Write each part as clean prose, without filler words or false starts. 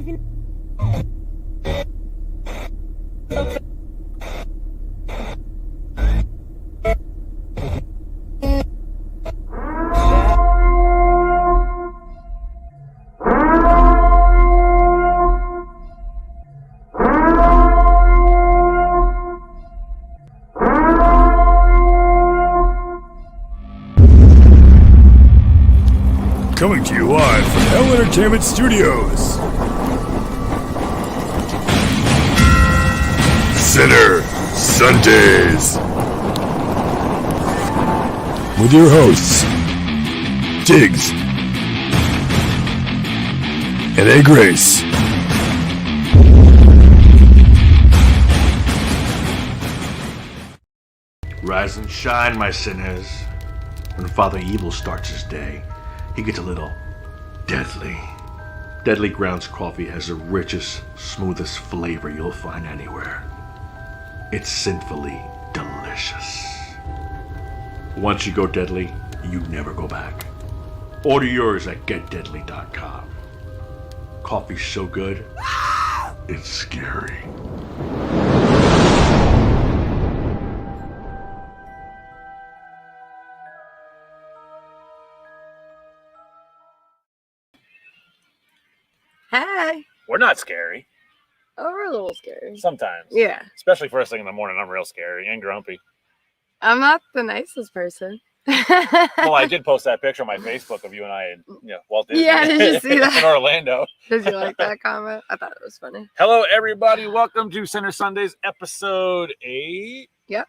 Coming to you live from Hell Entertainment Studios. Sinner Sundaze. With your hosts, Diggz and aGrace. Rise and shine, my sinners. When Father Evil starts his day, he gets a little deadly. Deadly Grounds coffee has the richest, smoothest flavor you'll find anywhere. It's sinfully delicious. Once you go deadly, you never go back. Order yours at getdeadly.com. Coffee's so good, it's scary. Hey. We're not scary. Oh, we're a little scary. Sometimes. Yeah. Especially first thing in the morning, I'm real scary and grumpy. I'm not the nicest person. Well, I did post that picture on my Facebook of you and I at Walt Disney. Yeah, did you see that? In Orlando. Did you like that comment? I thought it was funny. Hello, everybody. Welcome to Sinner Sundaze episode 8. Yep.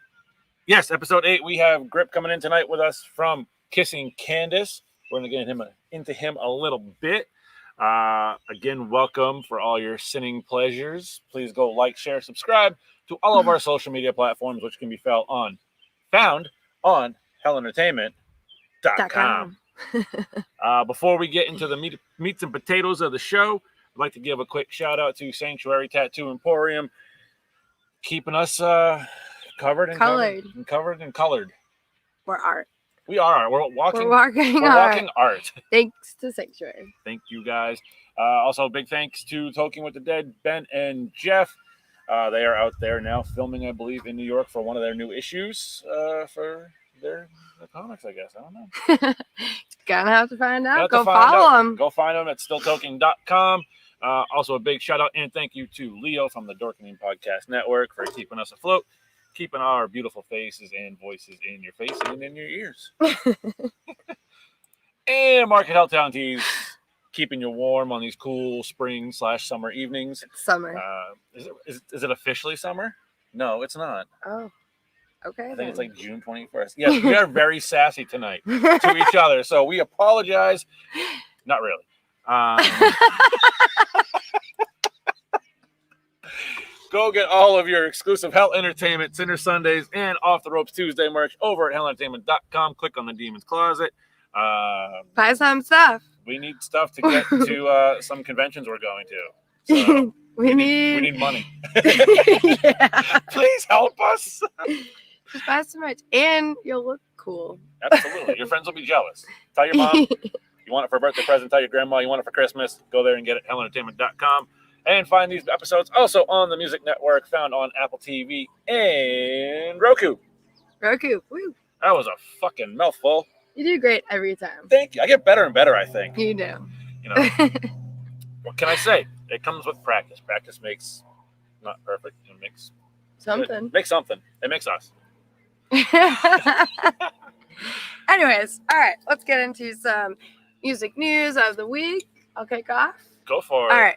Yes, episode 8. We have Grip coming in tonight with us from Kissing Candice. We're going to get into him a little bit. Again, welcome for all your sinning pleasures. Please go like, share, subscribe to all of our social media platforms, which can be found on hellentertainment.com. Before we get into the meats and potatoes of the show, I'd like to give a quick shout out to Sanctuary Tattoo Emporium, keeping us covered and colored. We're art. We are. We're walking art. Thanks to Sanctuary. Thank you, guys. Also, big thanks to Talking with the Dead, Ben and Jeff. They are out there now filming, I believe, in New York for one of their new issues for their comics, I guess. I don't know. Gonna have to find out. Go follow them. Go find them at stilltalking.com. Also, a big shout out and thank you to Leo from the Dorkening Podcast Network for keeping us afloat. Keeping our beautiful faces and voices in your face and in your ears. And Market Helltown Tees, keeping you warm on these cool spring/summer evenings. It's summer. Is it officially summer? No, it's not. Oh, okay. I think it's like June 21st. Yes, we are very sassy tonight to each other, so we apologize. Not really. Go get all of your exclusive Hell Entertainment, Sinner Sundaze, and Off the Ropes Tuesday merch over at hellentertainment.com. Click on the Demon's Closet. Buy some stuff. We need stuff to get to some conventions we're going to. So we need money. Yeah. Please help us. Just buy some merch, and you'll look cool. Absolutely. Your friends will be jealous. Tell your mom. You want it for a birthday present. Tell your grandma you want it for Christmas. Go there and get it. hellentertainment.com. And find these episodes also on the Music Network, found on Apple TV and Roku. Woo. That was a fucking mouthful. You do great every time. Thank you. I get better and better, I think. You do. What can I say? It comes with practice. Practice makes not perfect. It makes something. It makes something. It makes us. Anyways, all right. Let's get into some music news of the week. I'll kick off. Go for it. All right.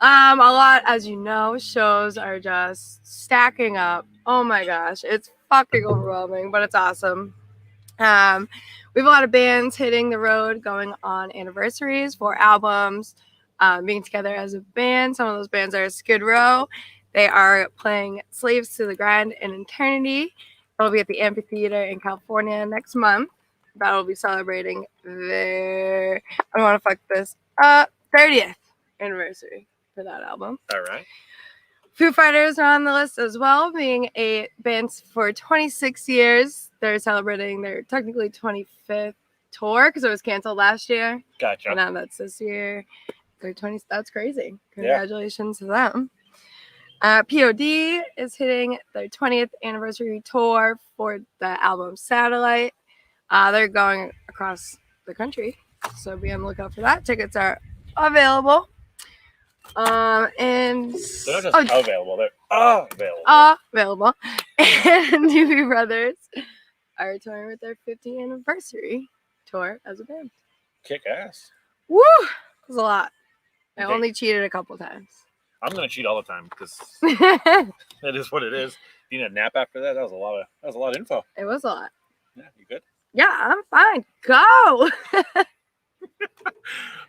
A lot, as you know, shows are just stacking up. Oh my gosh, it's fucking overwhelming, but it's awesome. We have a lot of bands hitting the road, going on anniversaries for albums, being together as a band. Some of those bands are Skid Row. They are playing Slaves to the Grind in Eternity. It'll be at the Amphitheater in California next month. That will be celebrating their, I don't want to fuck this up, 30th anniversary for that album. All right. Foo Fighters are on the list as well, being a band for 26 years. They're celebrating their technically 25th tour because it was canceled last year. Gotcha. And now that's this year. Their 20s. That's crazy. Congratulations to them. POD is hitting their 20th anniversary tour for the album Satellite. They're going across the country, so be on the lookout for that. Tickets are available. And they're not just available; they're available. And Doobie Brothers are touring with their 50th anniversary tour as a band. Kick ass. Woo! It was a lot. I only cheated a couple times. I'm gonna cheat all the time because that is what it is. You need a nap after that. That was a lot of info. It was a lot. Yeah, you good? Yeah, I'm fine. Go.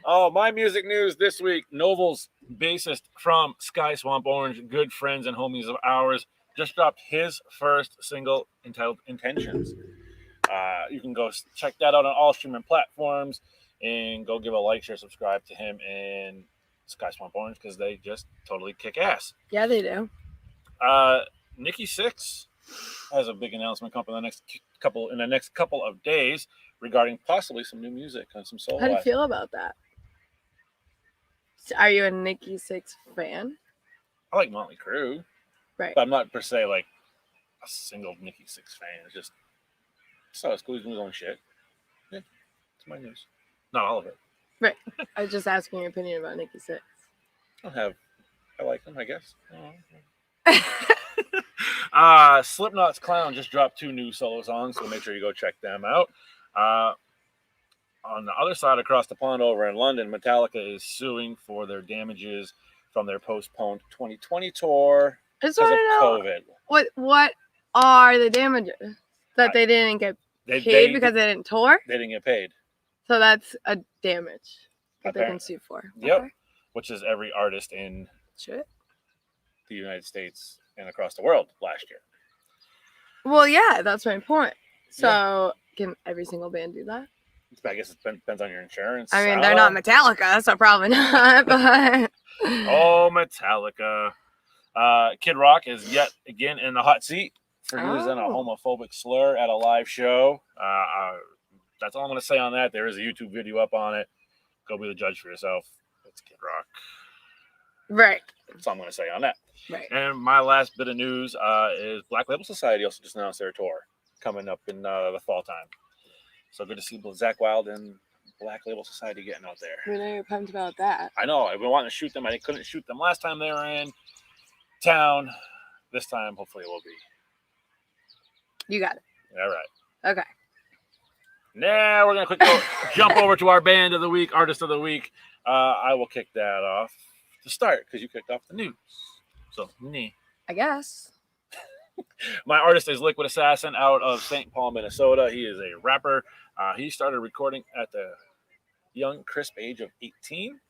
Oh, my music news this week. Novel's bassist from Sky Swamp Orange, good friends and homies of ours, just dropped his first single entitled Intentions. You can go check that out on all streaming platforms and go give a like, share, subscribe to him and Sky Swamp Orange because they just totally kick ass. Yeah, they do. Nikki Sixx has a big announcement coming in the next couple of days regarding possibly some new music and some solo. How do you feel about that? Are you a Nikki Sixx fan? I like Motley Crue, right? But I'm not per se like a single Nikki Sixx fan. It's just so it's cool. He's doing his own shit. Yeah, it's my news. Not all of it. Right. I was just asking your opinion about Nikki Sixx. I like them, I guess. Slipknot's Clown just dropped 2 new solo songs, so make sure you go check them out. On the other side, across the pond over in London, Metallica is suing for their damages from their postponed 2020 tour because of COVID. What are the damages? That they didn't get paid because they didn't tour? They didn't get paid. So that's a damage that they can sue for. Yep. Okay. Which is every artist in the United States and across the world last year. Well, yeah, that's my point. So can every single band do that? I guess it depends on your insurance. I mean, they're not Metallica, so probably not. But oh, Metallica. Kid Rock is yet again in the hot seat for using a homophobic slur at a live show. That's all I'm going to say on that. There is a YouTube video up on it. Go be the judge for yourself. It's Kid Rock. Right. That's all I'm going to say on that. Right. And my last bit of news is Black Label Society also just announced their tour coming up in the fall time. So good to see Zakk Wylde and Black Label Society getting out there. We know you're pumped about that. I know. I've been wanting to shoot them. I couldn't shoot them last time they were in town. This time, hopefully, it will be. You got it. All right. Okay. Now we're going to quickly jump over to our band of the week, artist of the week. I will kick that off to start because you kicked off the news. So, I guess. My artist is Liquid Assassin out of St. Paul, Minnesota. He is a rapper. He started recording at the young, crisp age of 18.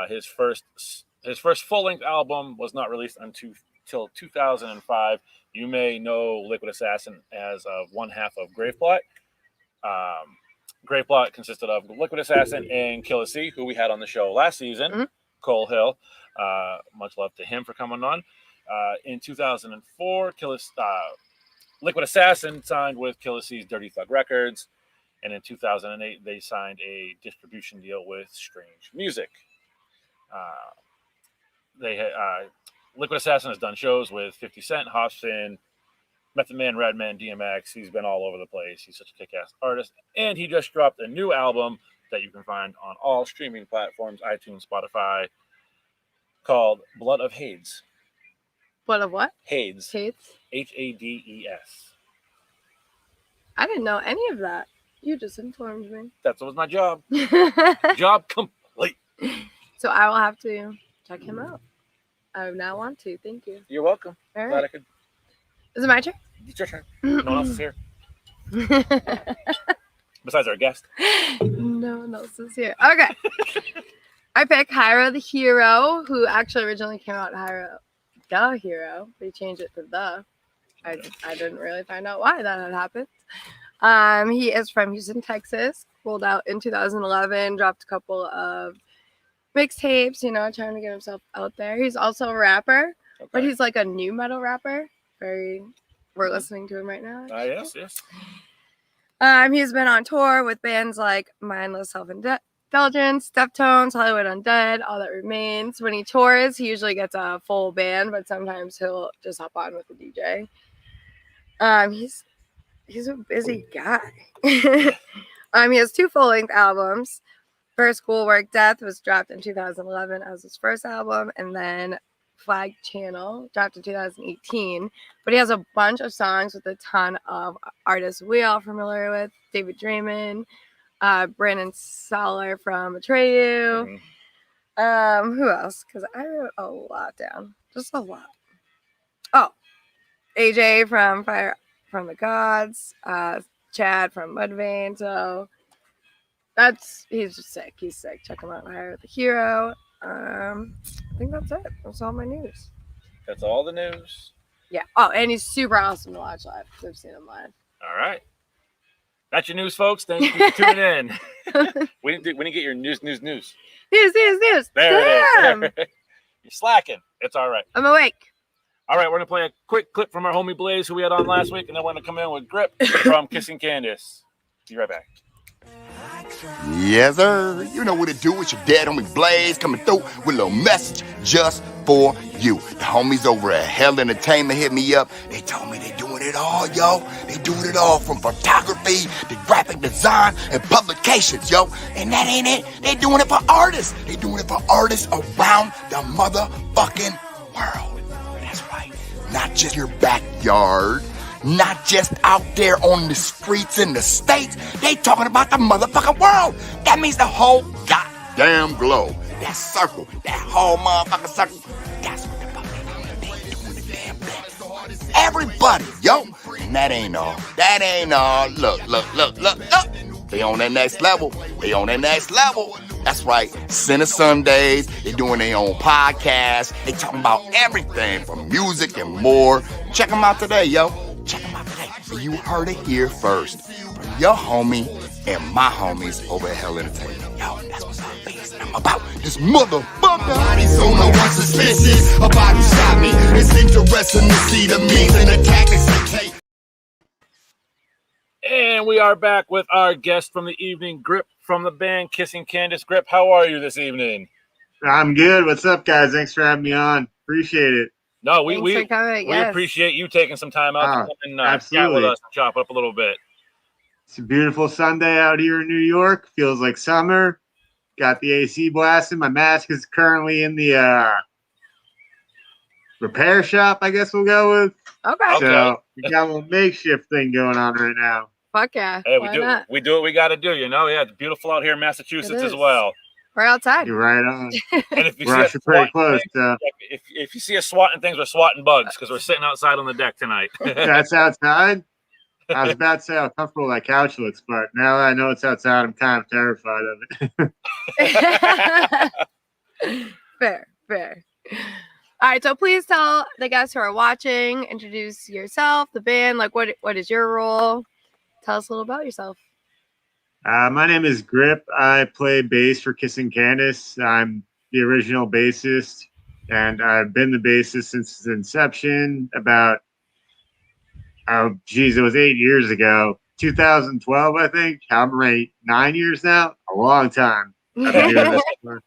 His first full-length album was not released until 2005. You may know Liquid Assassin as one half of Graveplot. Graveplot consisted of Liquid Assassin and Killer C, who we had on the show last season, Cole Hill. Much love to him for coming on. In 2004, Liquid Assassin signed with Killer C's Dirty Thug Records. And in 2008, they signed a distribution deal with Strange Music. Liquid Assassin has done shows with 50 Cent, Hopsin, Method Man, Redman, DMX. He's been all over the place. He's such a kick-ass artist. And he just dropped a new album that you can find on all streaming platforms, iTunes, Spotify, called Blood of Hades. Blood of what? Hades. Hades? Hades. I didn't know any of that. You just informed me. That was my job. Job complete. So I will have to check him out. I now want to. Thank you. You're welcome. All right. Glad I could. Is it my turn? It's your turn. No one else is here. Besides our guest. No one else is here. Okay. I pick Hyro the Hero, who actually originally came out Hyro the Hero. They changed it to the. I didn't really find out why that had happened. He is from Houston, Texas. Rolled out in 2011. Dropped a couple of mixtapes, trying to get himself out there. He's also a rapper, but he's like a new metal rapper. We're listening to him right now. Yes. He's been on tour with bands like Mindless Indulgence, Deftones, Hollywood Undead, All That Remains. When he tours, he usually gets a full band, but sometimes he'll just hop on with the DJ. He's a busy guy. He has 2 full-length albums. First Schoolwork Death was dropped in 2011 as his first album, and then Flag Channel dropped in 2018. But he has a bunch of songs with a ton of artists we all familiar with: David Draymond, Brandon Soller from Atreyu. Who else? Because I wrote a lot down, just a lot. Oh, AJ from Fire from the Gods, Chad from Mudvayne. So he's just sick. He's sick. Check him out. Hire the Hero. I think that's it. That's all my news. That's all the news. Yeah. Oh, and he's super awesome to watch live. I've seen him live. All right. That's your news, folks. Thank you for tuning in. we didn't get your news. News. There Damn. it is. You're slacking. It's all right. I'm awake. All right, we're going to play a quick clip from our homie Blaze, who we had on last week, and then we're going to come in with Grip from Kissing Candice. Be right back. Yes, sir. You know what it do. It's your dad, homie Blaze, coming through with a little message just for you. The homies over at Hell Entertainment hit me up. They told me they doing it all, yo. They doing it all, from photography to graphic design and publications, yo. And that ain't it. They doing it for artists. They doing it for artists around the motherfucking world. That's right. Not just your backyard. Not just out there on the streets in the States. They talking about the motherfucking world. That means the whole goddamn globe. That circle, that whole motherfucking circle. That's what the fuck they doing the damn thing. Everybody, yo. And that ain't all. That ain't all. Look. They on that next level. That's right. Sinner Sundaze. They doing their own podcast. They talking about everything from music and more. Check them out today, yo. Check them out today. You heard it here first. From your homie and my homies over at Hell Entertainment. Yo, that's what's up, baby. I'm about this motherfucker. Bodies on no one suspicious about who shot me. It's interesting to see the means and the tactics they take. And we are back with our guest from the evening, Grip from the band Kissing Candice. Grip, how are you this evening? I'm good. What's up, guys? Thanks for having me on. Appreciate it. No, Thanks we for coming. Yes. appreciate you taking some time out to come and chat absolutely. with us and chop up a little bit. It's a beautiful Sunday out here in New York. Feels like summer. Got the AC blasting. My mask is currently in the repair shop, I guess we'll go with. Okay. So we got a little makeshift thing going on right now. Fuck yeah. Hey, Why not? we do what we got to do, you know? Yeah, it's beautiful out here in Massachusetts as well. We're outside. You're right on. And if you We're see actually pretty close. if you see us swatting things, we're swatting bugs because we're sitting outside on the deck tonight. That's outside. I was about to say how comfortable that couch looks, but now that I know it's outside, I'm kind of terrified of it. Fair. All right, so please tell the guests who are watching, introduce yourself, the band, like what is your role? Tell us a little about yourself. My name is Grip. I play bass for Kissing Candice. I'm the original bassist, and I've been the bassist since its inception about, it was 8 years ago. 2012, I think. I'm right, 9 years now. A long time. I've been doing this for.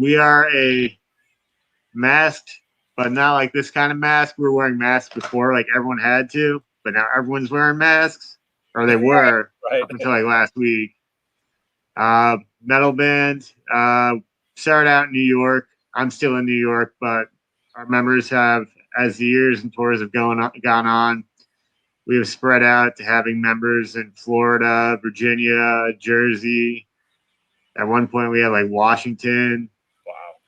We are a masked, but not like this kind of mask. We were wearing masks before, like everyone had to, but now everyone's wearing masks. Or they were up until like last week. Metal band. Started out in New York. I'm still in New York, but our members have, as the years and tours have gone on, we have spread out to having members in Florida, Virginia, Jersey. At one point, we had like Washington,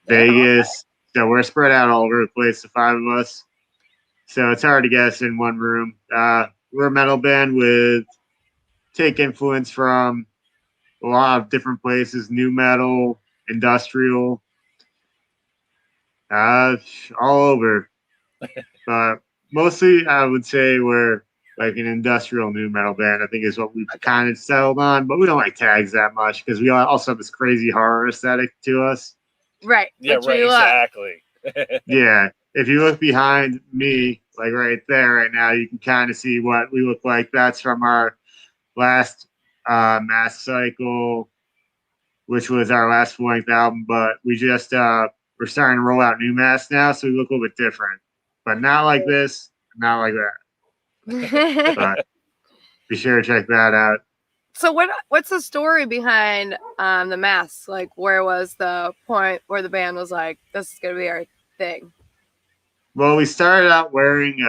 Vegas. So we're spread out all over the place, the 5 of us. So it's hard to get us in one room. We're a metal band with take influence from a lot of different places, new metal, industrial, all over. But mostly I would say we're like an industrial new metal band, I think is what we've kind of settled on. But we don't like tags that much because we also have this crazy horror aesthetic to us. Right. Yeah, right, exactly. Yeah. If you look behind me, like right there right now, you can kind of see what we look like. That's from our last mask cycle. which was our last full-length album. But we just we're starting to roll out new masks now, so we look a little bit different, but not like this, not like that. But be sure to check that out. So what's the story behind the masks? Like, where was the point where the band was like, this is gonna be our thing? Well, we started out wearing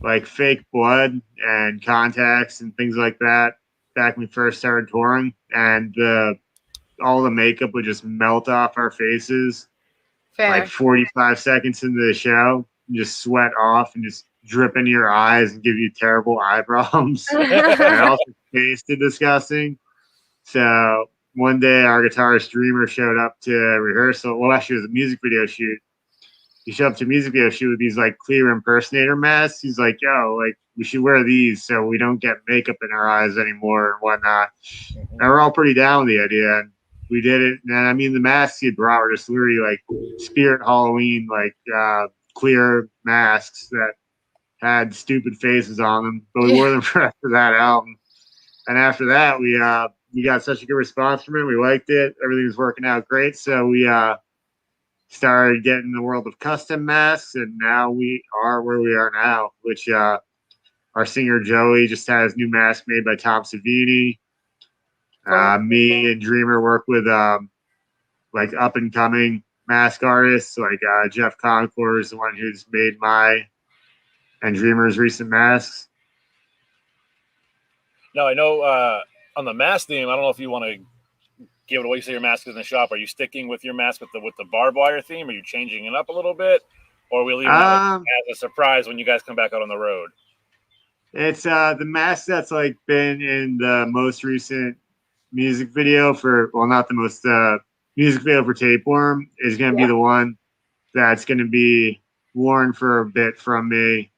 like fake blood and contacts and things like that back when we first started touring, and all the makeup would just melt off our faces Fair. like 45 seconds into the show, and just sweat off and just drip into your eyes and give you terrible eye problems. And it also tasted disgusting. So one day our guitarist Dreamer showed up to rehearsal. Well, actually, it was a music video shoot. He showed up to a music video shoot with these like clear impersonator masks. He's like, yo, like we should wear these so we don't get makeup in our eyes anymore and whatnot. And we're all pretty down with the idea. And we did it. And I mean, the masks he brought were just literally like Spirit Halloween, like clear masks that had stupid faces on them. But we wore them for that album. And after that, we got such a good response from it. We liked it. Everything was working out great. So we started getting in the world of custom masks, and now we are where we are now, which our singer Joey just has new mask made by Tom Savini. Me and Dreamer work with like up and coming mask artists, like Jeff Concord is the one who's made my and Dreamer's recent masks. Now I know on the mask theme, I don't know if you want to give it away. You say your mask is in the shop. Are you sticking with your mask with the barbed wire theme? Are you changing it up a little bit, or will we leave it as a surprise when you guys come back out on the road? It's the mask that's like been in the most recent music video not the most music video for Tapeworm is going to be the one that's going to be worn for a bit from me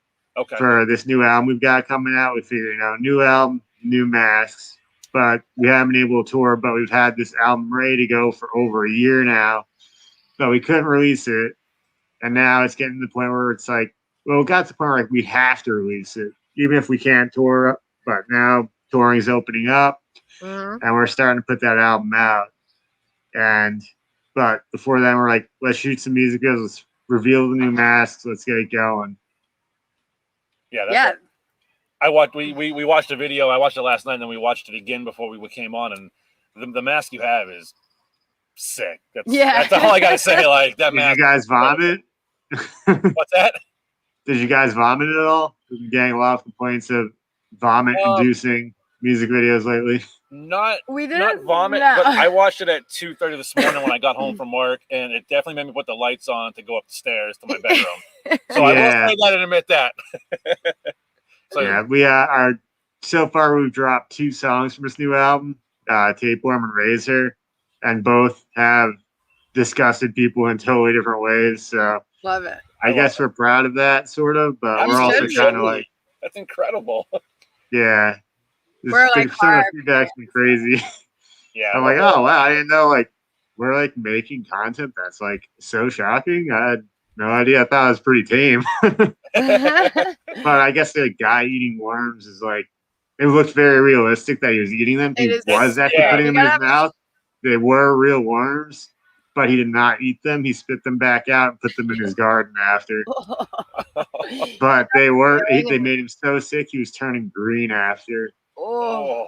for this new album we've got coming out. We figured, new album, new masks. But we haven't been able to tour, but we've had this album ready to go for over a year now. But we couldn't release it. And now it's getting to the point where it's like, well, it got to the point where like we have to release it, even if we can't tour. But now touring is opening up, and we're starting to put that album out. But before then, we're like, let's shoot some music videos, let's reveal the new masks, let's get it going. Yeah. We watched a video. I watched it last night, and then we watched it again before we came on. And the mask you have is sick. That's all I gotta say. Like that mask. Did you guys vomit? What's that? Did you guys vomit at all? We've been getting a lot of complaints of vomit-inducing music videos lately. Not vomit, no. but I watched it at 2:30 this morning when I got home from work, and it definitely made me put the lights on to go up the stairs to my bedroom. So I will say that and admit that. So, we are. So far, we've dropped 2 songs from this new album, Tapeworm and Razor, and both have disgusted people in totally different ways. So love it. I guess we're proud of that, sort of, but we're also kind of like, that's incredible. Yeah, We're like some of the feedback's been crazy. Yeah, I'm like, oh wow, I didn't know like we're like making content that's like so shocking. I had no idea. I thought it was pretty tame. But I guess the guy eating worms is like, it looked very realistic that he was eating them. He was actually putting them in his mouth. They were real worms, but he did not eat them. He spit them back out and put them in his garden after. But they made him so sick he was turning green after. Oh,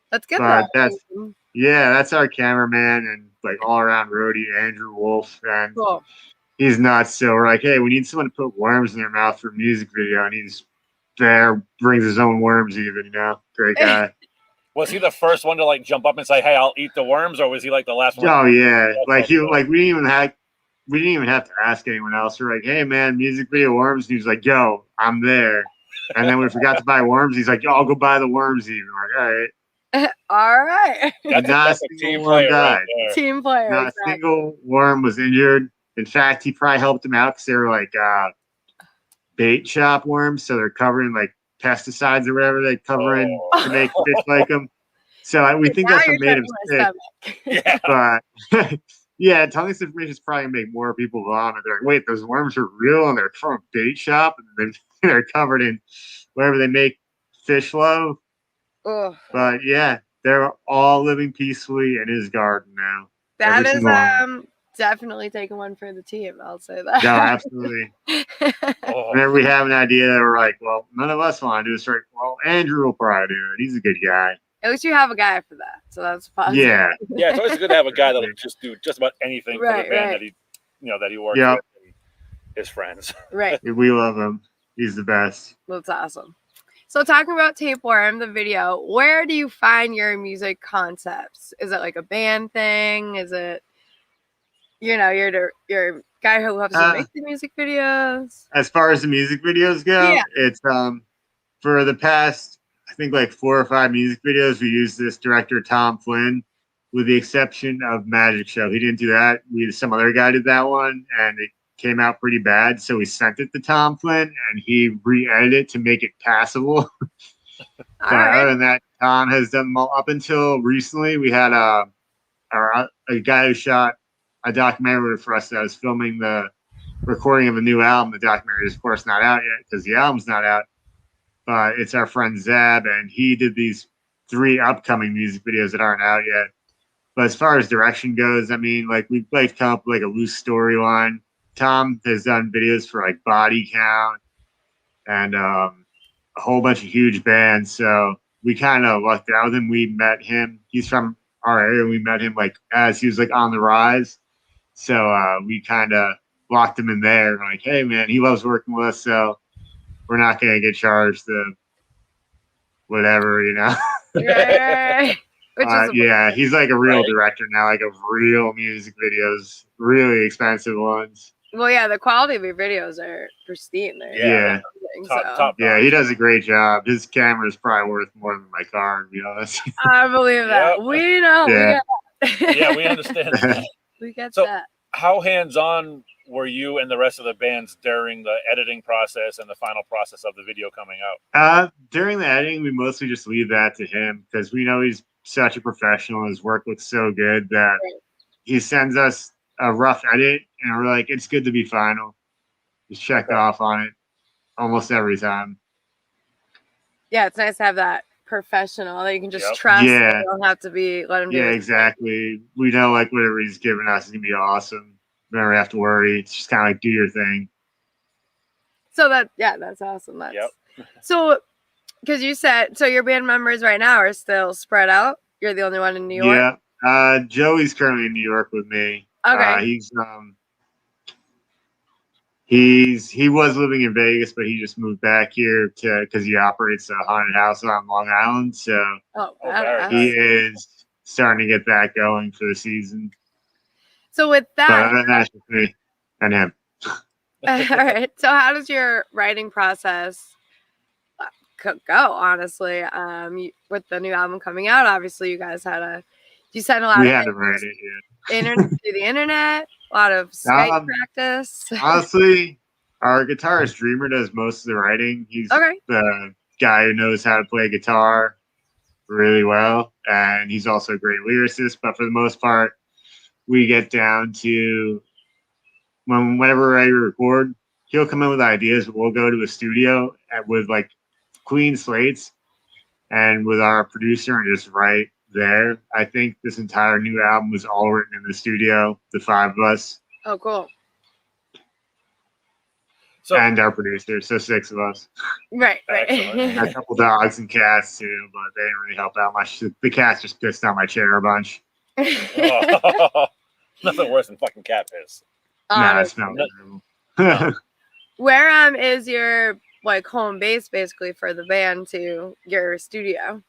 that's good. But that's our cameraman and like all around roadie, Andrew Wolf, and he's nuts. So we're like, hey, we need someone to put worms in their mouth for a music video, and he's there, brings his own worms even, great guy. Was he the first one to like jump up and say, hey, I'll eat the worms, or was he like the last one? Oh yeah, like we didn't even have to ask anyone else. We're like, hey man, music video worms, and he was like, yo, I'm there. And then we forgot to buy worms. He's like, yo, I'll go buy the worms even. We're like, all right. All right. Not a single worm died. Team player. Not a single worm was injured. In fact, he probably helped them out because they were like bait shop worms, so they're covered in like pesticides or whatever they cover in to make fish like them. So we think that's what made him sick. But yeah, telling this information is probably gonna make more people vomit. They're like, wait, those worms are real and they're from a bait shop and they're covered in whatever they make fish love. But yeah, they're all living peacefully in his garden now. That Every is single one. definitely taking one for the team. I'll say that. No, absolutely. Oh, Whenever we have an idea that we're like, well, none of us want to do it straight. Well, Andrew will probably do it. He's a good guy. At least you have a guy for that, so that's positive. Yeah. yeah, it's always good to have a guy that'll just do just about anything for Right, the band right. that he, that he works Yep. with and his friends. Right. We love him. He's the best. That's awesome. So talking about Tapeworm, the video, where do you find your music concepts? Is it like a band thing? Is it, you're a guy who loves to make the music videos? As far as the music videos go, Yeah. it's for the past, I think like 4 or 5 music videos, we used this director Tom Flynn, with the exception of Magic Show. He didn't do that. Some other guy did that one, and it came out pretty bad. So we sent it to Tom Flynn, and he re-edited it to make it passable. But other than that, Tom has done them all. Up until recently, we had a guy who shot a documentary for us that was filming the recording of a new album. The documentary is, of course, not out yet because the album's not out. But it's our friend Zab, and he did these 3 upcoming music videos that aren't out yet. But as far as direction goes, I mean, like we've like come up with like a loose storyline. Tom has done videos for like Body Count and a whole bunch of huge bands. So we kind of lucked out with him. We met him. He's from our area. We met him like as he was like on the rise. So we kind of locked him in there. Like, hey man, he loves working with us, so we're not gonna get charged the whatever, Right. Which is yeah, he's like a real director now, like of real music videos, really expensive ones. well, yeah, the quality of your videos are pristine. They're Yeah. amazing, Top Yeah, he does a great job. His camera is probably worth more than my car, to be honest. I believe that. Yep. We know. Yeah. Yeah, we understand that. We get So- that. How hands-on were you and the rest of the bands during the editing process and the final process of the video coming out? During the editing, we mostly just leave that to him because we know he's such a professional. His work looks so good that he sends us a rough edit, and we're like, it's good to be final. Just check off on it almost every time. Yeah, it's nice to have that professional that you can just Yep. trust. Yeah. You don't have to let him do Yeah, it. exactly. We know like whatever he's giving us is gonna be awesome. Never have to worry. It's just kind of like do your thing. So that's awesome. That's Yep. so because you said so your band members right now are still spread out. You're the only one in New York. Yeah. Joey's currently in New York with me. Okay. He was living in Vegas, but he just moved back here because he operates a haunted house on Long Island. So very badass. he is starting to get that going for the season. So with But that, other than that, it's just me and him. all right. So how does your writing process go? Honestly, with the new album coming out, obviously you guys you sent a lot We of had to write it. Yeah. through the internet, a lot of Skype practice. Honestly, our guitarist Dreamer does most of the writing. He's Okay. the guy who knows how to play guitar really well, and he's also a great lyricist. But for the most part, we get down to whenever we're ready to record, he'll come in with ideas. We'll go to a studio with like clean slates and with our producer and just write there. I think this entire new album was all written in the studio, the 5 of us. Oh, cool. So And our producer, so 6 of us. Right. Excellent. A couple dogs and cats too, but they didn't really help out much. The cats just pissed on my chair a bunch. nothing worse than fucking cat piss. Nah, it's not terrible. Where is your home base basically for the band to your studio?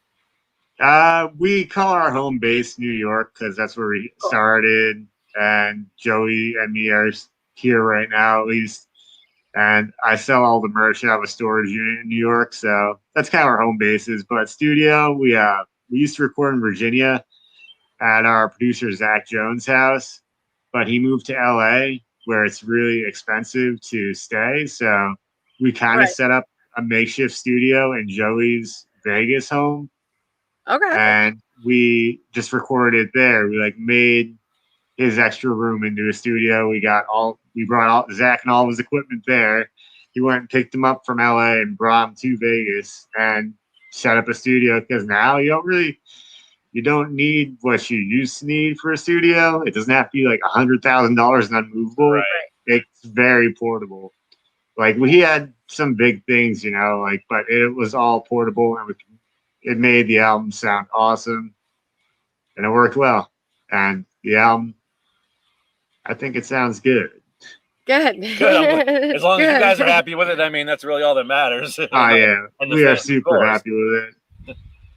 We call our home base New York because that's where we started, and Joey and me are here right now at least. And I sell all the merch. I have a storage unit in New York, so that's kind of our home bases. But studio, we used to record in Virginia at our producer Zach Jones' house, but he moved to LA where it's really expensive to stay. So we kind of set up a makeshift studio in Joey's Vegas home. Okay. And we just recorded it there. We made his extra room into a studio. We brought all Zach and all of his equipment there. He went and picked him up from LA and brought him to Vegas and set up a studio because now you you don't need what you used to need for a studio. It doesn't have to be like $100,000 and unmovable. Right. It's very portable. Like we had some big things, like, but it was all portable and it made the album sound awesome and it worked well. And the album, I think it sounds good. Good. Good. As long as you guys are Good. happy with it, I mean, that's really all that matters. Oh, yeah. And the We are fans, of super course. happy with it.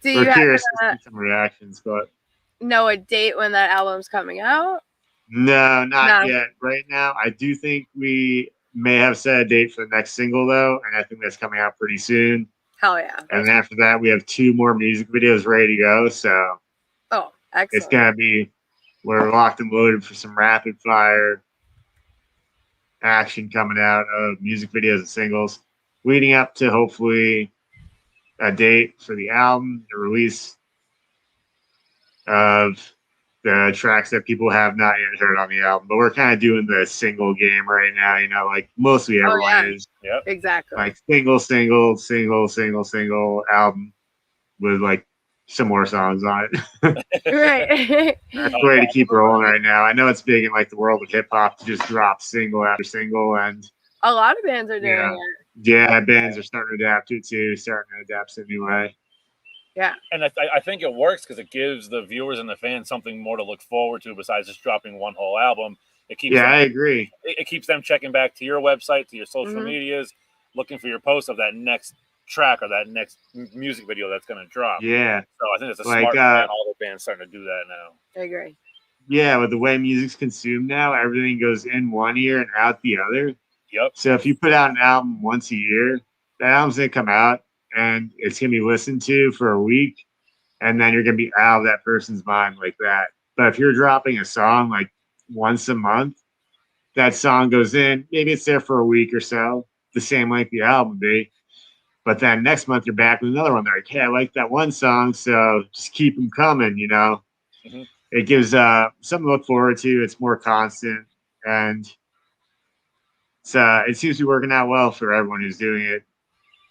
Do We're you curious have to see some reactions, but to know a date when that album's coming out? no, not No. yet. Right now, I do think we may have set a date for the next single, though, and I think that's coming out pretty soon. Hell yeah. And then after that, we have 2 more music videos ready to go. So Oh, it's excellent. going to be, we're locked and loaded for some rapid fire action coming out of music videos and singles, leading up to hopefully a date for the album, the release of the tracks that people have not yet heard on the album. But we're kind of doing the single game right now, like mostly everyone yeah. is. Yep. Exactly. Like single album with like some more songs on it. Right. That's the way to keep rolling right now. I know it's big in like the world of hip hop to just drop single after single, and A lot of bands are doing Yeah. it. yeah, bands are starting to adapt to it too, starting to adapt in a new way. Yeah. And I think it works because it gives the viewers and the fans something more to look forward to besides just dropping one whole album. It keeps Yeah, them, I agree. it keeps them checking back to your website, to your social Mhm. medias, looking for your post of that next track or that next music video that's going to drop. Yeah, So I think it's a Like, smart plan. All the bands starting to do that now. I agree. yeah. With the way music's consumed now, everything goes in one ear and out the other. Yep. So if you put out an album once a year, that album's gonna come out and it's gonna be listened to for a week, and then you're gonna be out of that person's mind like that. But if you're dropping a song like once a month, that song goes in, maybe it's there for a week or so, the same length the album be. But then next month you're back with another one. They're like, hey, I like that one song, so just keep them coming, Mhm. It gives something to look forward to. It's more constant, and it seems to be working out well for everyone who's doing it.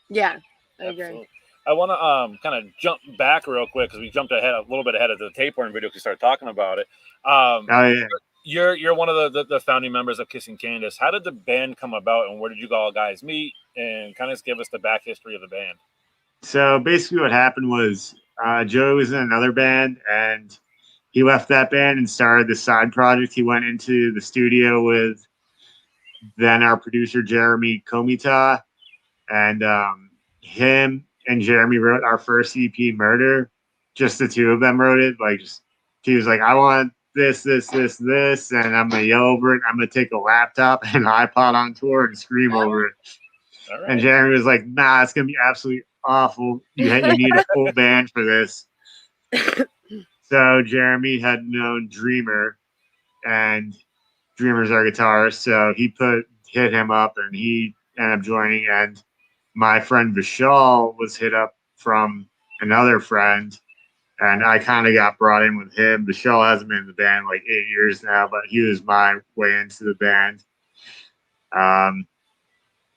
Yeah. I agree. Absolutely. I want to kind of jump back real quick because we jumped ahead a little bit ahead of the tapeworm video because we started talking about it. Oh yeah. You're one of the founding members of Kissing Candice. How did the band come about, and where did you all guys meet? And kind of give us the back history of the band. So basically, what happened was Joe was in another band, and he left that band and started this side project. He went into the studio with then our producer Jeremy Komita, and him and Jeremy wrote our first EP, Murder. Just the two of them wrote it. Like, he was like, I want this, and I'm gonna yell over it. I'm gonna take a laptop and an iPod on tour and scream over it. All right. And Jeremy was like, nah, it's going to be absolutely awful. You need a full band for this. So Jeremy had known Dreamer, and Dreamer's our guitarist. So he hit him up, and he ended up joining. And my friend Vishal was hit up from another friend, and I kind of got brought in with him. Vishal hasn't been in the band like 8 years now, but he was my way into the band.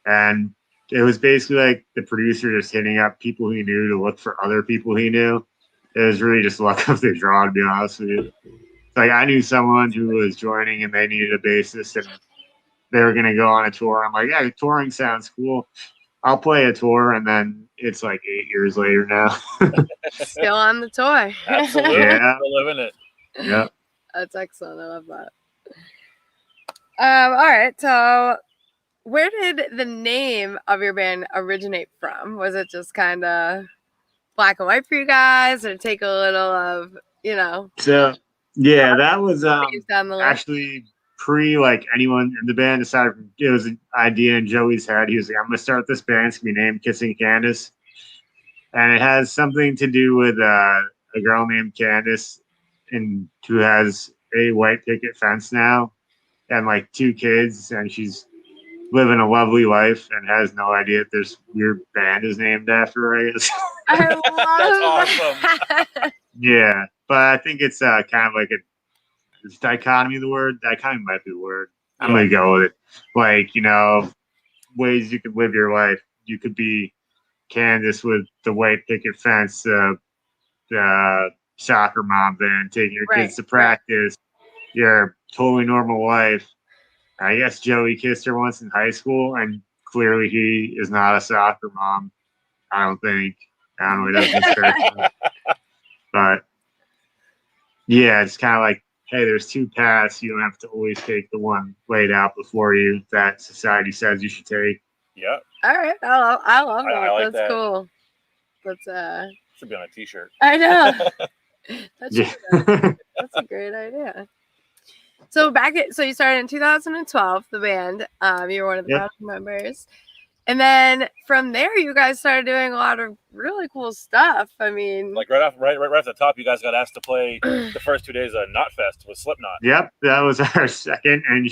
And it was basically like the producer just hitting up people he knew to look for other people he knew. It was really just luck of the draw, to be honest with you. Like, I knew someone who was joining and they needed a bassist and they were going to go on a tour. I'm like, yeah, touring sounds cool. I'll play a tour. And then it's like 8 years later now. Still on the toy. Absolutely. Yeah. Still living it. Yeah. That's excellent. I love that. All right. So, where did the name of your band originate from? Was it just kind of black and white for you guys, or take a little of, So, yeah, that was things down the line? actually pre like anyone in the band decided it was an idea in Joey's head. He was like, I'm going to start this band. It's going to be named Kissing Candice. And it has something to do with a girl named Candice who has a white picket fence now and like 2 kids. And she's living a lovely life and has no idea that your band is named after her, I guess. I love That's awesome. Yeah. But I think it's kind of like it's dichotomy of the word. Dichotomy might be the word. I'm going to go with it. Like, ways you could live your life. You could be Candice with the white picket fence, the soccer mom then, taking your Right, kids to practice, your totally normal life. I guess Joey kissed her once in high school, and clearly he is not a soccer mom. I don't think. I don't know. He doesn't start. But yeah, it's kind of like, hey, there's two paths. You don't have to always take the one laid out before you that society says you should take. Yep. All right. I love that. I like That's that. cool. That's Should be on a t-shirt. I know. That's Yeah. that's a great idea. So so you started in 2012, the band. You were one of the founding members. And then from there, you guys started doing a lot of really cool stuff. I mean, Like right off the top, you guys got asked to play the first 2 days of Knotfest with Slipknot. Yep, that was our second and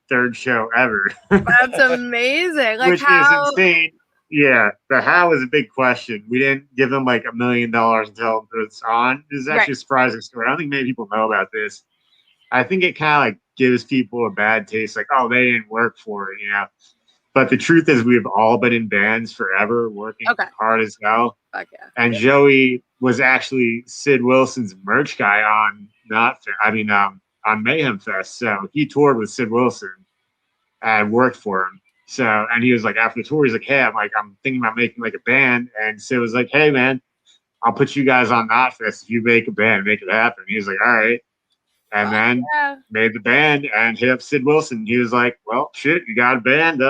third show ever. that's amazing. Like Which is insane. Yeah, the how is a big question. We didn't give them like $1 million until it's on. This is actually a surprising story. I don't think many people know about this. I think it kind of like gives people a bad taste, like, oh, they didn't work for it, you know. But the truth is, we've all been in bands forever, working hard as hell. Fuck yeah. And Joey was actually Sid Wilson's merch guy on on Mayhem Fest. So he toured with Sid Wilson and worked for him. So, and he was like, after the tour, he's like, hey, I'm thinking about making like a band. And Sid was like, hey, man, I'll put you guys on Knotfest. If you make a band, make it happen. He was like, all right. And then made the band and hit up Sid Wilson. He was like, well, shit, you got a band,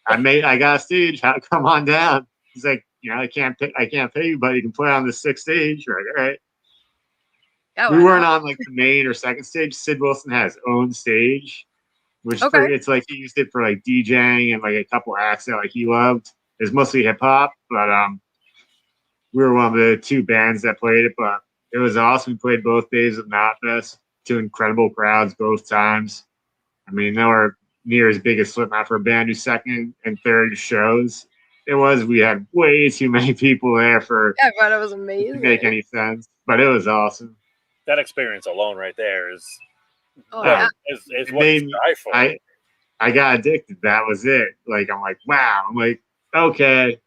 I got a stage. Come on down. He's like, you know, I can't pay you, but you can play on the 6th stage. We're like, all right. Oh, we weren't on like the main or second stage. Sid Wilson has his own stage, which it's like he used it for like DJing and like a couple acts that like he loved. It's mostly hip hop, but we were one of the two bands that played it. But it was awesome. We played both days of Knotfest, 2 incredible crowds both times. I mean, they were near as big as Slipknot for a band who's second and third shows. We had way too many people there for but it was amazing. To make any sense, but it was awesome. That experience alone right there is is what you strive for. I got addicted. That was it. Like, I'm like, wow. I'm like, okay,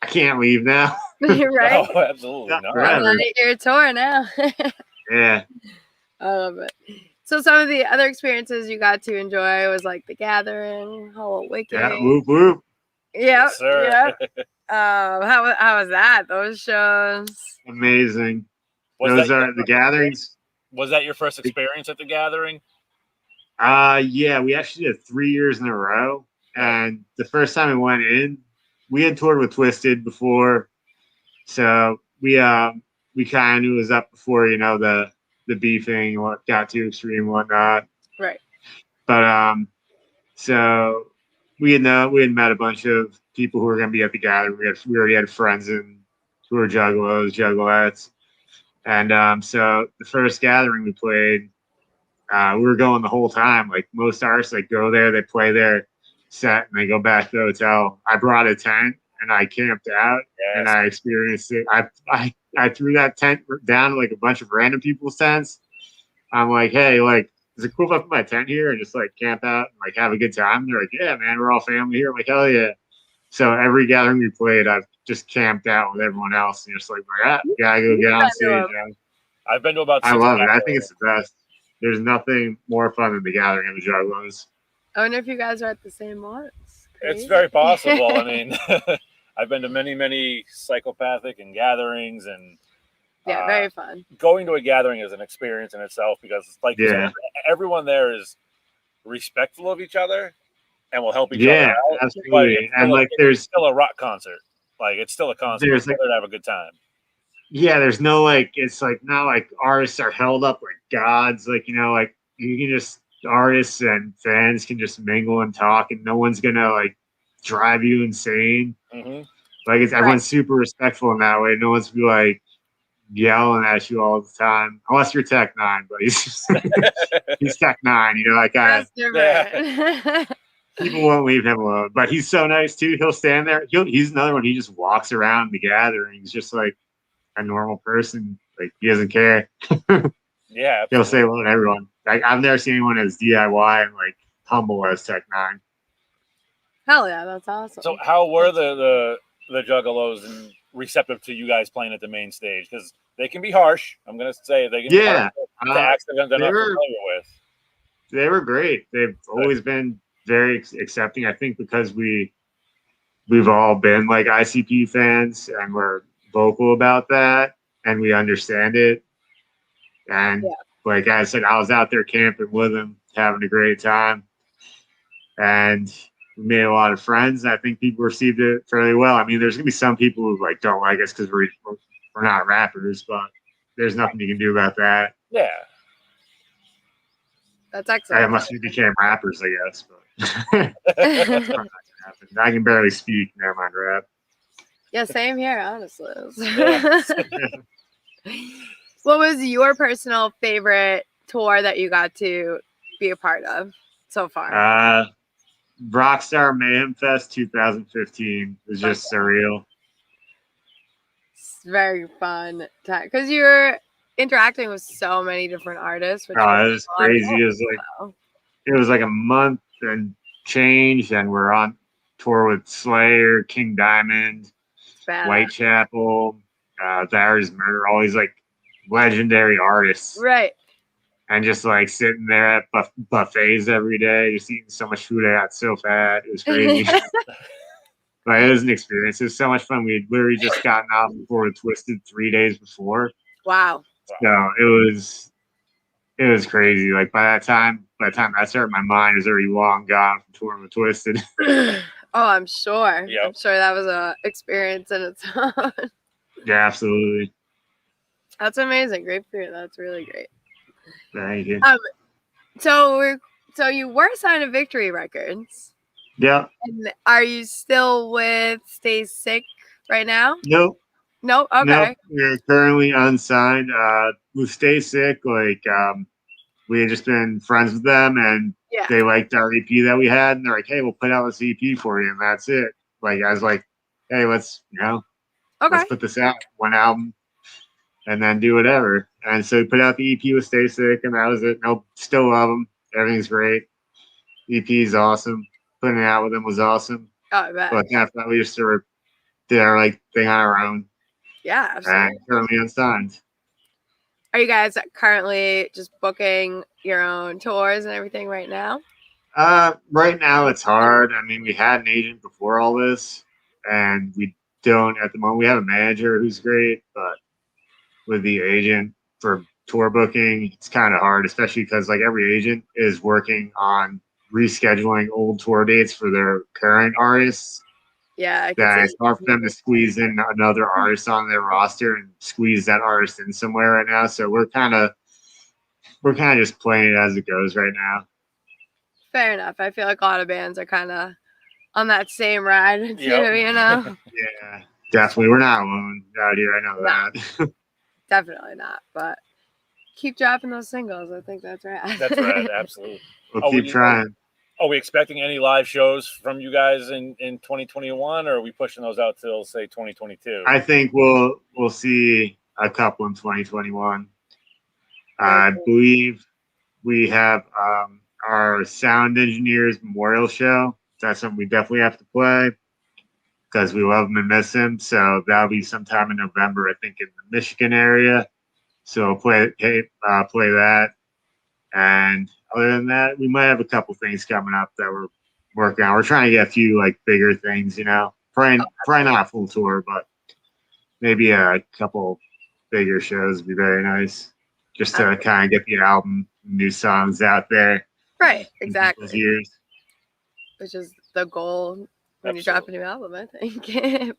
I can't leave now. You're right. Oh, absolutely not. You're tour now. Yeah. I love it. So some of the other experiences you got to enjoy was like the Gathering, Whole Awakening. Yeah, whoop whoop. Yep. Yes, sir. Yep. How was that? Those shows? Amazing. Those are the gatherings. Was that your first experience at the Gathering? Yeah, we actually did 3 years in a row. And the first time we went in, we had toured with Twisted before. So we kind of knew it was up before, you know, the beefing, what got too extreme, whatnot. Right. But so we had met a bunch of people who were going to be at the Gathering. We already had friends who were juggalos, juggalettes. And so the first Gathering we played, we were going the whole time. Like most artists, like go there, they play their set, and they go back to the hotel. I brought a tent and I camped out, and I experienced it. I threw that tent down to like a bunch of random people's tents. I'm like, hey, like, is it cool if I put my tent here and just like camp out and like have a good time? And they're like, yeah, man, we're all family here. I'm like, hell yeah. So every Gathering we played, I've just camped out with everyone else and just like, gotta go get on stage. I've been to about 6 I love it. I think it's the best. There's nothing more fun than the Gathering and the Juggalos. I wonder if you guys are at the same ones. It's very possible. I mean, I've been to many psychopathic and gatherings, and very fun. Going to a gathering is an experience in itself because it's like everyone there is respectful of each other and will help each other out. Absolutely. And like there's still a rock concert. Like it's still a concert. There's to have a good time. Yeah, there's no like it's like not like artists are held up like gods. Like, you know, like you can just artists and fans can just mingle and talk, and no one's gonna like drive you insane. Mm-hmm. Like everyone's super respectful in that way. No one's be like yelling at you all the time, unless you're Tech 9. But he's just, he's Tech 9, you know, like people won't leave him alone. But he's so nice too. He'll stand there. He's another one. He just walks around the gatherings just like a normal person. Like he doesn't care. Yeah, he'll say hello to everyone. Like I've never seen anyone as DIY and like humble as Tech 9. Hell yeah, that's awesome. So how were the Juggalos receptive to you guys playing at the main stage? Because they can be harsh. I'm gonna say they can be harsh to acts that they're not familiar with. They were great. They've always been very accepting. I think because we've all been like ICP fans and we're vocal about that and we understand it. And like I said, I was out there camping with them, having a great time. And we made a lot of friends. I think people received it fairly well. I mean, there's gonna be some people who like don't like us because we're not rappers, but there's nothing you can do about that. Yeah. That's excellent. Unless we became rappers, I guess. But I can barely speak. Never mind rap. Yeah, same here, honestly. What was your personal favorite tour that you got to be a part of so far? Rockstar Mayhem Fest 2015 was just surreal. It's very fun because you're interacting with so many different artists. Which it was crazy. It was like a month and change, and we're on tour with Slayer, King Diamond, Whitechapel, Thyra's Murder, all these like legendary artists. Right. And just like sitting there at buffets every day, just eating so much food. I got so fat. It was crazy. But it was an experience. It was so much fun. We had literally just gotten out before Twisted 3 days before. Wow. So it was crazy. Like by the time I started, my mind was already long gone from touring with Twisted. Oh, I'm sure. Yep. I'm sure that was a experience in its own. Yeah, absolutely. That's amazing. Great for you. That's really great. Thank you. So you were signed to Victory Records. Yeah. And are you still with Stay Sick right now? Nope. No. Okay. Nope. We're currently unsigned. With Stay Sick, like we had just been friends with them, and they liked our EP that we had, and they're like, "Hey, we'll put out this EP for you," and that's it. Like I was like, "Hey, let's let's put this out, one album, and then do whatever." And so we put out the EP with Stay Sick, and that was it. Nope, still love them. Everything's great. EP is awesome. Putting it out with them was awesome. Oh, I bet. But after that, we just sort of did our like thing on our own. Yeah, absolutely. And currently unsigned. Are you guys currently just booking your own tours and everything right now? Right now it's hard. I mean, we had an agent before all this, and we don't at the moment. We have a manager who's great, but with the agent for tour booking, it's kind of hard, especially because like every agent is working on rescheduling old tour dates for their current artists. Yeah, it's hard for them to squeeze in another artist on their roster and squeeze that artist in somewhere right now. So we're kind of just playing it as it goes right now. Fair enough. I feel like a lot of bands are kind of on that same ride too, you know? Yeah, definitely. We're not alone out here. I know that. Definitely not. But keep dropping those singles. I think that's right. That's right. Absolutely. We'll keep trying. Are we expecting any live shows from you guys in 2021, or are we pushing those out till say 2022? I think we'll see a couple in 2021. I believe we have our sound engineers memorial show. That's something we definitely have to play because we love him and miss him. So that'll be sometime in November, I think, in the Michigan area. So play that. And other than that, we might have a couple things coming up that we're working on. We're trying to get a few like bigger things, you know. Probably not a full tour, but maybe a couple bigger shows would be very nice. Just to kind of get the album, new songs out there. Right, exactly. Which is the goal when you drop a new album, I think.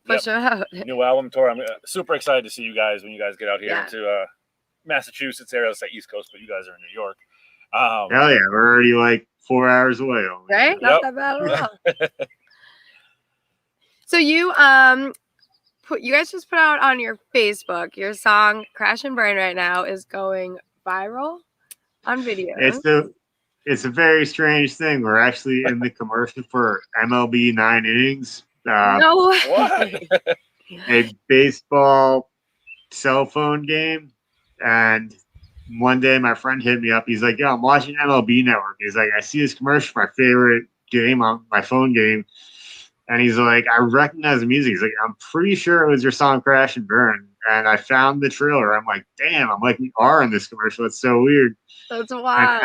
Push it out. New album tour. I'm super excited to see you guys when you guys get out here to Massachusetts area. It's the East Coast, but you guys are in New York. Hell yeah, we're already like 4 hours away. Only. Right? Not that bad at all. So you you guys just put out on your Facebook your song Crash and Burn right now is going viral on video. It's a very strange thing. We're actually in the commercial for MLB 9 Innings. No way. What? A baseball cell phone game. And one day my friend hit me up. He's like, "Yo, I'm watching MLB Network." He's like, "I see this commercial for my favorite game on my phone game." And he's like, I recognize the music. He's like, I'm pretty sure it was your song Crash and Burn. And I found the trailer. I'm like, damn, I'm like, we are in this commercial. It's so weird. That's And wild.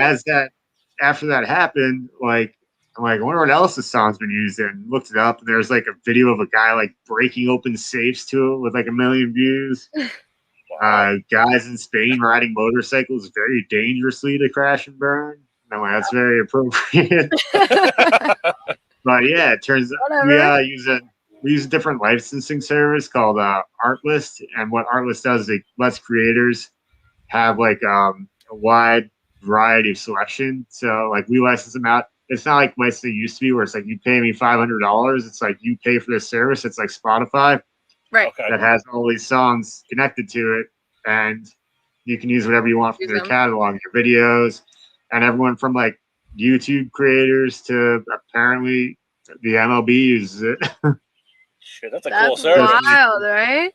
after that happened, like, I'm like, I wonder what else this song's been used in. Looked it up, and there's like a video of a guy like breaking open safes to it with like 1 million views. Guys in Spain riding motorcycles very dangerously to crash and burn. And I'm like, that's very appropriate. But yeah, it turns out we use a different licensing service called Artlist, and what Artlist does is it lets creators have like a wide variety of selection. So like we license them out. It's not like licensing used to be where it's like you pay me $500. It's like you pay for this service. It's like Spotify, Right. that has all these songs connected to it, and you can use whatever you want from their catalog, your videos, and everyone from like YouTube creators to apparently the MLB uses it. Shit, that's a cool service. Wild, right?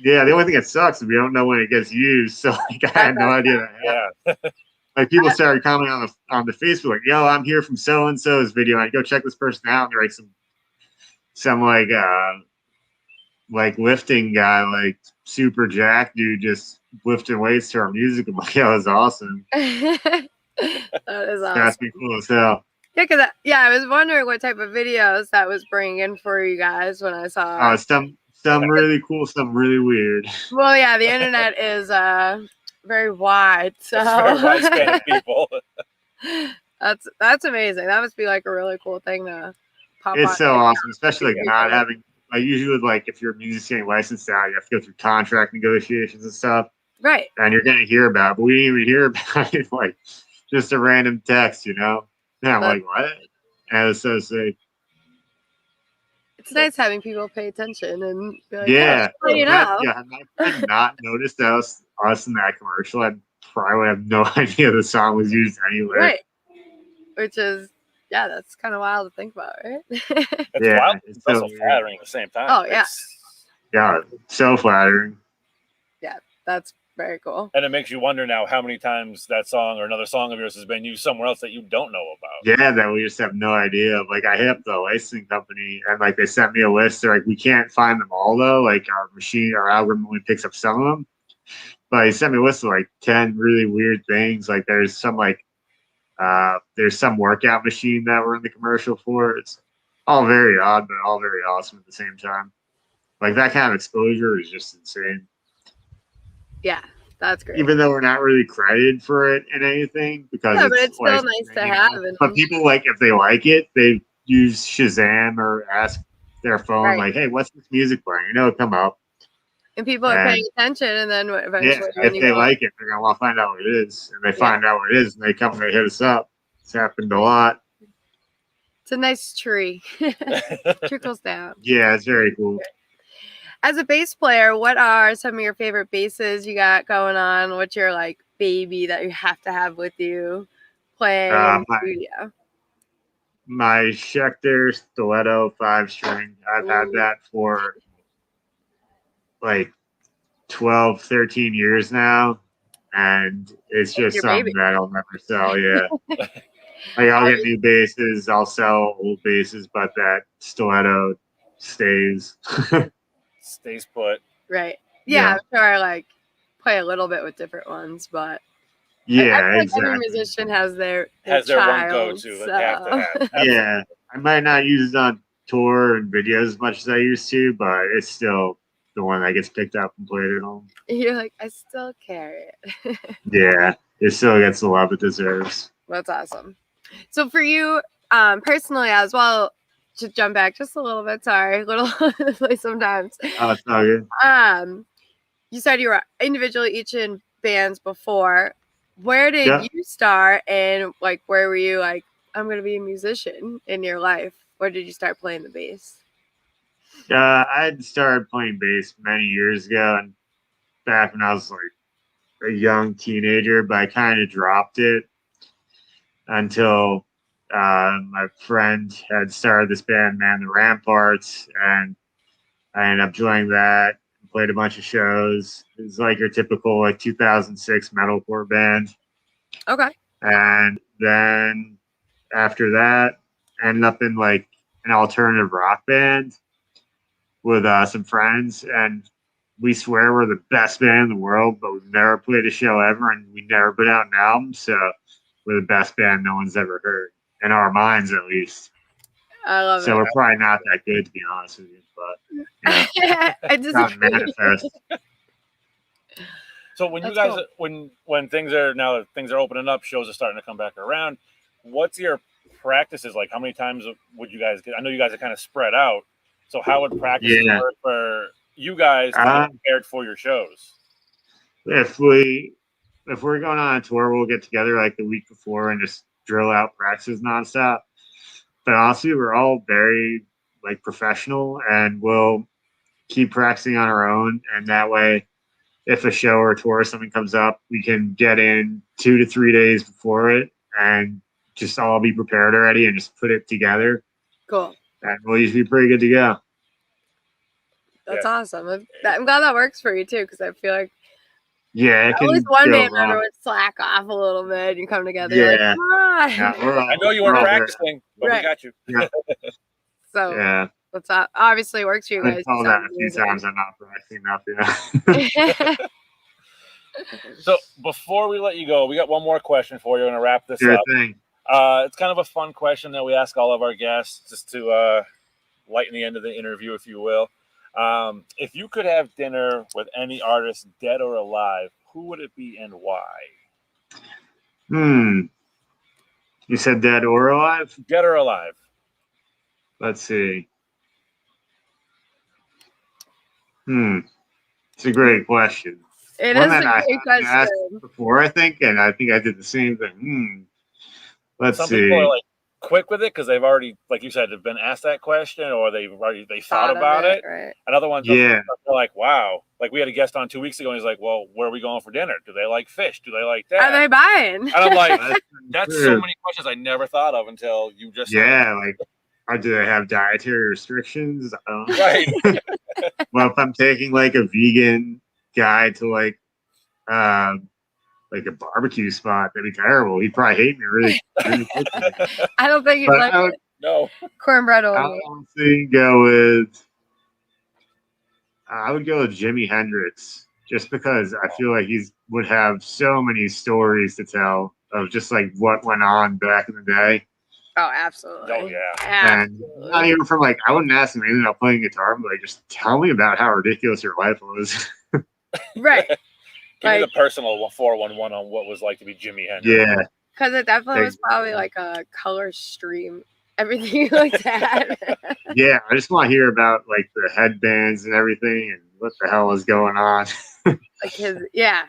Yeah, the only thing that sucks is we don't know when it gets used. So like, I had no idea that happened. Yeah. Like people started commenting on the Facebook, like, "Yo, I'm here from so and so's video. I go check this person out." And they're like some like lifting guy, like super jacked dude, just lifting weights to our music. I'm like, "Yo, that's awesome." That is awesome. That's be cool as hell. Yeah, because I was wondering what type of videos that was bringing in for you guys when I saw. Some really cool, some really weird. Well, yeah, the internet is very wide, so Very wide span of people. that's amazing. That must be like a really cool thing to pop. It's on so awesome, especially like not having like usually with like if you're a musician getting licensed out, you have to go through contract negotiations and stuff. Right. And you're gonna hear about it, but we didn't even hear about it, like just a random text, you know? And I'm like, what? And it was so sick. It's nice having people pay attention and be like, yeah. oh, you know. Yeah, my friend not noticed that was us in that commercial. I probably have no idea the song was used anywhere. Right. Which is, yeah, that's kind of wild to think about, right? It's Yeah, wild. it's It's also so flattering at the same time. Oh, yeah. Yeah, so flattering. Yeah, that's very cool. And it makes you wonder now how many times that song or another song of yours has been used somewhere else that you don't know about. Yeah, that we just have no idea. Like I hit up the licensing company and like they sent me a list. They're like, we can't find them all though. Like our algorithm only picks up some of them. But he sent me a list of like 10 really weird things. Like there's some workout machine that we're in the commercial for. It's all very odd, but all very awesome at the same time. Like that kind of exposure is just insane. Yeah, that's great. Even though we're not really credited for it in anything, because yeah, but it's still like, nice to have. But people like if they like it, they use Shazam or ask their phone like, "Hey, what's this music playing?" You know, it'll come up. And people are paying attention, and then eventually, if they like it, they're gonna want to find out what it is, and they find out what it is, and they come and they hit us up. It's happened a lot. It's a nice tree. Trickles down. Yeah, it's very cool. As a bass player, what are some of your favorite basses you got going on? What's your like baby that you have to have with you playing in the studio? My Schecter Stiletto 5-string. I've had that for like 12, 13 years now. And it's just something that I'll never sell. Yeah. Like I'll get new basses, I'll sell old basses, but that Stiletto stays. Stays put. Right. Yeah, I'm sure I like play a little bit with different ones, but yeah, I exactly. Every musician has their one child, go-to that they have to have. Yeah, I might not use it on tour and videos as much as I used to, but it's still the one that gets picked up and played at home. You're like, I still carry it. Yeah, it still gets the love it deserves. That's awesome. So for you, personally as well, to jump back just a little bit, sorry, a little place sometimes. Oh, it's all good. You said you were individually each in bands before. Where did you start, and like where were you like, I'm gonna be a musician in your life? Where did you start playing the bass? I had started playing bass many years ago, and back when I was like a young teenager, but I kind of dropped it until my friend had started this band, Man the Ramparts, and I ended up joining that. Played a bunch of shows. It was like your typical like 2006 metalcore band. Okay. And then after that, ended up an alternative rock band with some friends, and we swear we're the best band in the world, but we've never played a show ever, and we never put out an album. So we're the best band no one's ever heard, in our minds at least. I love So it. we're probably not that good, to be honest with you, but yeah, I not disagree. manifest. So when you That's guys, cool. when things are opening up, shows are starting to come back around. What's your practices like? How many times would you guys get? I know you guys are kind of spread out. So how would practices Yeah. work for you guys to get prepared for your shows? If we're going on a tour, we'll get together like the week before and just drill out practices nonstop. But honestly, we're all very like professional, and we'll keep practicing on our own. And that way, if a show or a tour or something comes up, we can get in 2 to 3 days before it and just all be prepared already and just put it together. Cool. And we'll usually be pretty good to go. That's awesome. I'm glad that works for you too, because I feel like Yeah, it at can least one go band wrong. member would slack off a little bit and come together. You're Yeah. like, come on. Yeah, I know you weren't practicing, but Right. we got you. So Yeah, that's obviously works for you I've guys. told You that sound a few amazing. times. I'm not practicing enough. Yeah. So before we let you go, we got one more question for you. We're gonna wrap this Sure up. thing. It's kind of a fun question that we ask all of our guests, just to lighten the end of the interview, if you will. If you could have dinner with any artist, dead or alive, who would it be and why? You said dead or alive? Dead or alive? Let's see. It's a great question. It One is a that I great haven't asked question. before, I think, and I think I did the same thing. Let's Some see. people are like quick with it because they've already, like you said, have been asked that question, or they thought about it. Right. And other ones, Yeah. they're like, wow. Like we had a guest on 2 weeks ago, and he's like, well, where are we going for dinner? Do they like fish? Do they like that? Are they buying? And I'm like, That's that's true. so many questions I never thought of until you just Yeah, like, do they have dietary restrictions? I don't know. right. Well, if I'm taking like a vegan guy to like a barbecue spot, that'd be terrible. He'd probably hate me really, really quickly. I don't think you'd But like I would, No. cornbread I only. would honestly go with. I would go with Jimi Hendrix, just because I feel like he would have so many stories to tell of just like what went on back in the day. Oh, absolutely. Oh, yeah. And not even from like, I wouldn't ask him anything about playing guitar, but like, just tell me about how ridiculous your life was. Right. Give me Like, the personal 411 on what it was like to be Jimi Hendrix. Yeah. because it definitely was Exactly. probably like a color stream, everything like that. Yeah. I just want to hear about like the headbands and everything and what the hell was going on. Like yeah.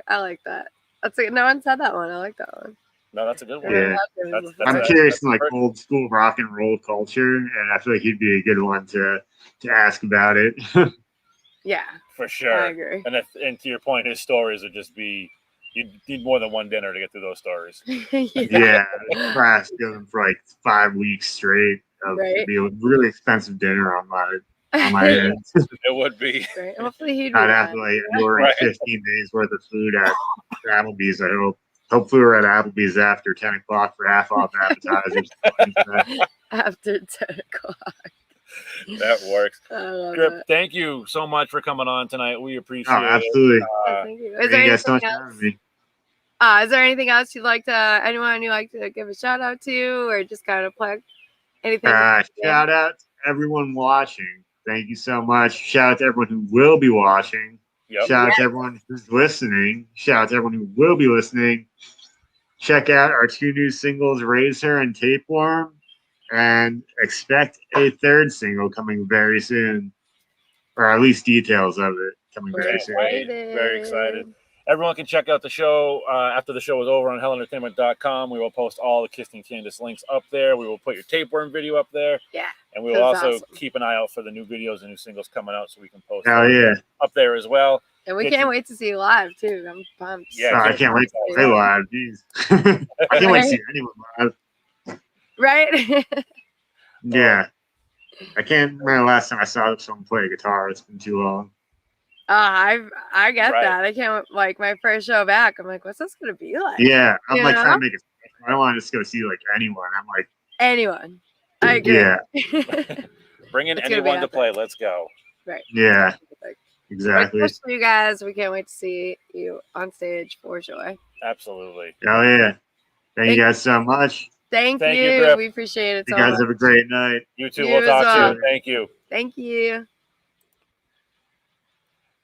I like that. That's no one said that one. I like that one. No, that's a good one. Yeah. That's I'm a- curious that's in like perfect. old school rock and roll culture, and I feel like he'd be a good one to ask about it. Yeah, For I sure. agree. And to your point, his stories would just be, you'd need more than one dinner to get through those stories. Yeah, crash going for like 5 weeks straight. Right. It'd be a really expensive dinner on my head. It would be. Right. Hopefully he'd be I'd have that. to like order Right. 15 days worth of food at Applebee's. I hope. Hopefully we're at Applebee's after 10 o'clock for half off appetizers. After 10 o'clock. That works. I love Grip, it. thank you so much for coming on tonight. We appreciate Oh, absolutely. Thank you. Is Thank there you guys so anything much for else? having me. Is there anything else you'd like to, anyone you'd like to give a shout out to, or just kind of plug anything? Shout out to everyone watching. Thank you so much. Shout out to everyone who will be watching. it. Yep. Shout out to everyone who's listening. Shout out to everyone who will be listening. Check out our 2 new singles, Razor and Tapeworm, and expect a 3rd single coming very soon, or at least details of it coming very soon. Very excited. Everyone can check out the show after the show is over on hellentertainment.com. We will post all the Kissing Candice links up there. We will put your Tapeworm video up there. Yeah. And we will That's also awesome. keep an eye out for the new videos and new singles coming out so we can post Hell them yeah. up there as well. And we Get can't you- wait to see you live, too. I'm pumped. Yeah. I can't wait to play live. Jeez. I can't wait to see anyone live. Right? Yeah. I can't remember the last time I saw someone play guitar. It's been too long. I get Right. that. I can't, like, my first show back, I'm like, what's this going to be like? Yeah. I'm You like know? trying to make it. I don't want to just go see like anyone. I'm like, Anyone. I agree. Yeah. Bring in It's gonna be anyone to epic. play. Let's go. Right. Yeah. But Exactly. especially you guys, we can't wait to see you on stage for sure. Absolutely. Oh yeah. Thank you Thank- guys so much. Thank Thank you, you. Grip. We appreciate it You so guys much. have a great night. You too. You We'll as talk well. soon. Thank you. Thank you.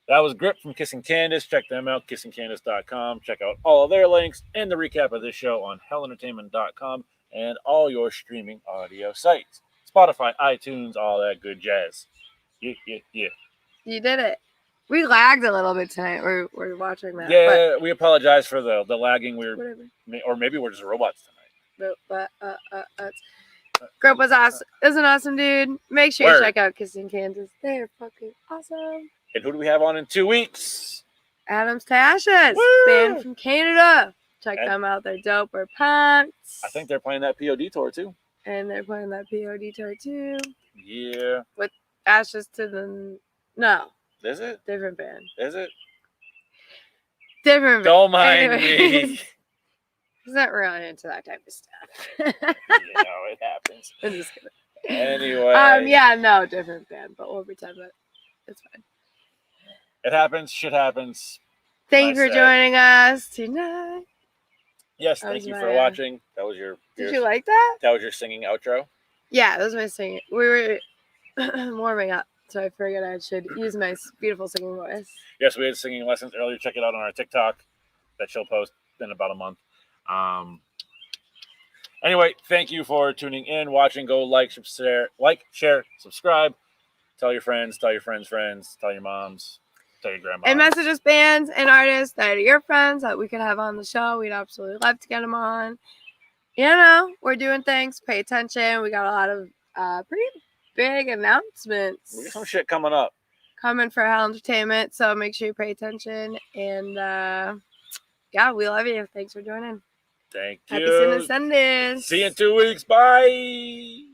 That was Grip from Kissing Candice. Check them out, kissingcandice.com. Check out all of their links and the recap of this show on hellentertainment.com and all your streaming audio sites. Spotify, iTunes, all that good jazz. Yeah. You did it. We lagged a little bit tonight. We're watching that. Yeah, we apologize for the lagging. But whatever. Or maybe we're just robots tonight. Grip was awesome. Is an awesome dude. Make sure Word. you check out Kissing Candice. They're fucking awesome. And who do we have on in 2 weeks? Adam's Tashes, Woo! band from Canada. Check And- them out. They're dope. We're pumped. I think they're playing that POD tour too. And they're playing that POD tour too. Yeah. Ashes to the... No. Is it? Different band. Is it? Different band. Don't mind Anyways. me. He's not really into that type of stuff. It happens. I'm just kidding. Anyway. Yeah, no, different band, but we'll pretend that it's fine. It happens. Shit happens. Thank you for Nice, joining us tonight. Yes, That thank was you my, for watching. That was your Did you like that? that was your singing outro. Yeah, that was my singing. We were warming up, so I figured I should use my beautiful singing voice. Yes, we had singing lessons earlier. Check it out on our TikTok that she'll post in about a month. Anyway, thank you for tuning in, watching. Go like, share, subscribe. Tell your friends, tell your friends' friends, tell your moms, tell your grandma. And message us bands and artists that are your friends that we could have on the show. We'd absolutely love to get them on. You know, we're doing things. Pay attention. We got a lot of pretty big announcements We got some shit coming up. coming for Hell Entertainment, so make sure you pay attention. And yeah, we love you. Thanks for joining. Thank Happy you. Sinner Sundaze. See you in 2 weeks. Bye.